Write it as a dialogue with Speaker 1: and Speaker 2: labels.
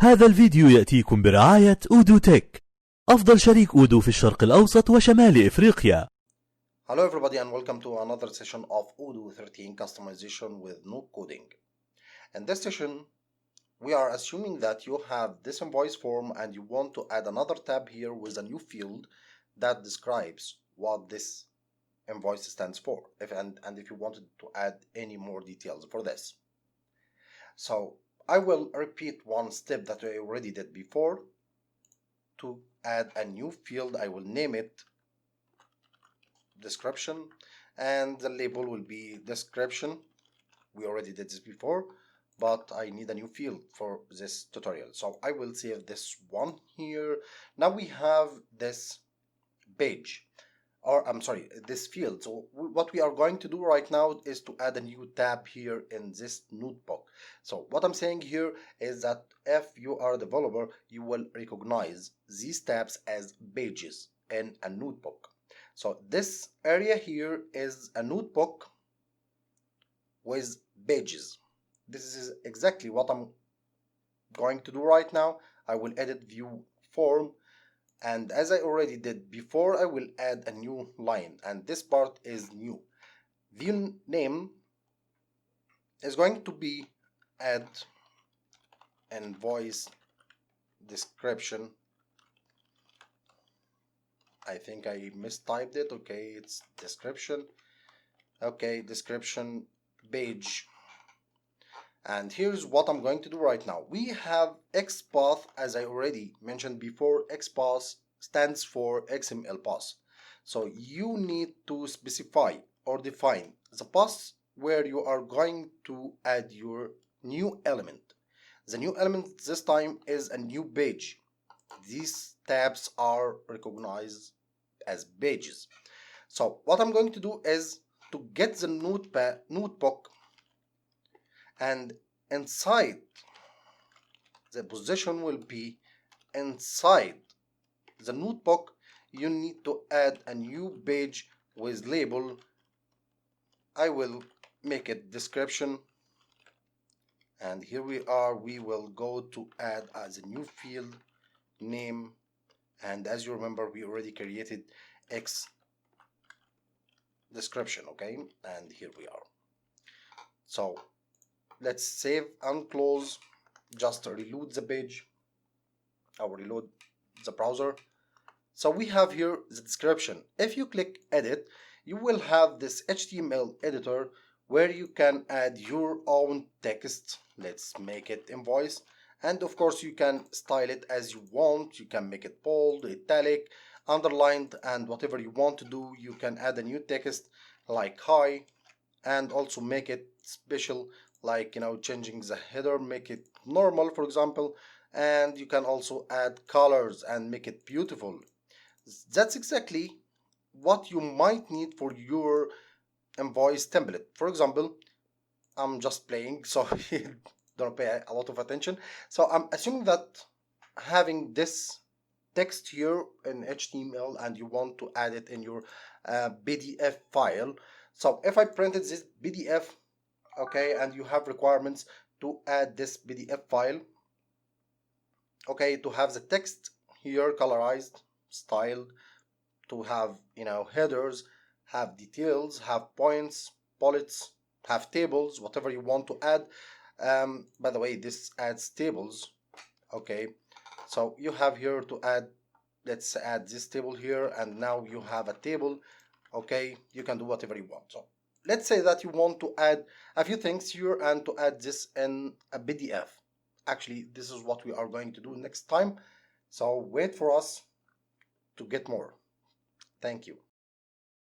Speaker 1: هذا الفيديو يأتيكم برعاية أودو تك، أفضل شريك أودو في الشرق الأوسط وشمال إفريقيا.
Speaker 2: Hello everybody and welcome to another session of Odoo 13 customization with no coding. In this session, we are assuming that you have this invoice form and you want to add another tab here with a new field that describes what this invoice stands for, and if you wanted to add any more details for this. So I will repeat one step that I already did before. To add a new field, I will name it description and the label will be description. We already did this before, but I need a new field for this tutorial, so I will save this one here. Now we have this page, or I'm sorry, this field. So what we are going to do right now is to add a new tab here in this notebook. So what I'm saying here is that if you are a developer, you will recognize these tabs as pages in a notebook. So this area here is a notebook with pages. This is exactly what I'm going to do right now. I will edit view form, and as I already did before, I will add a new line, and this part is new. View name is going to be add invoice description. I think I mistyped it. Okay, it's description. Okay, description page. And here's what I'm going to do right now. We have XPath, as I already mentioned before. XPath stands for XML path. So you need to specify or define the path where you are going to add your new element. The new element this time is a new page. These tabs are recognized as pages. So what I'm going to do is to get the notebook, and inside the position will be inside the notebook. You need to add a new page with label. I will make it description, and here we are. We will go to add as a new field name, and as you remember, we already created X description. Okay, and here we are. So let's save and close. Just reload the page or reload the browser. So we have here the description. If you click edit, you will have this HTML editor where you can add your own text. Let's make it invoice, and of course you can style it as you want. You can make it bold, italic, underlined, and whatever you want to do. You can add a new text like hi, and also make it special, like changing the header, make it normal for example, and you can also add colors and make it beautiful. That's exactly what you might need for your invoice template. For example, I'm just playing, so don't pay a lot of attention. So I'm assuming that having this text here in HTML and you want to add it in your PDF file. So if I printed this PDF, okay, and you have requirements to add this PDF file, okay, to have the text here colorized, styled, to have headers, have details, have points, bullets, have tables, whatever you want to add. By the way, this adds tables. Okay, so you have here to add, let's add this table here, and now you have a table. Okay, you can do whatever you want. So let's say that you want to add a few things here and to add this in a PDF. Actually, this is what we are going to do next time. So wait for us to get more. Thank you.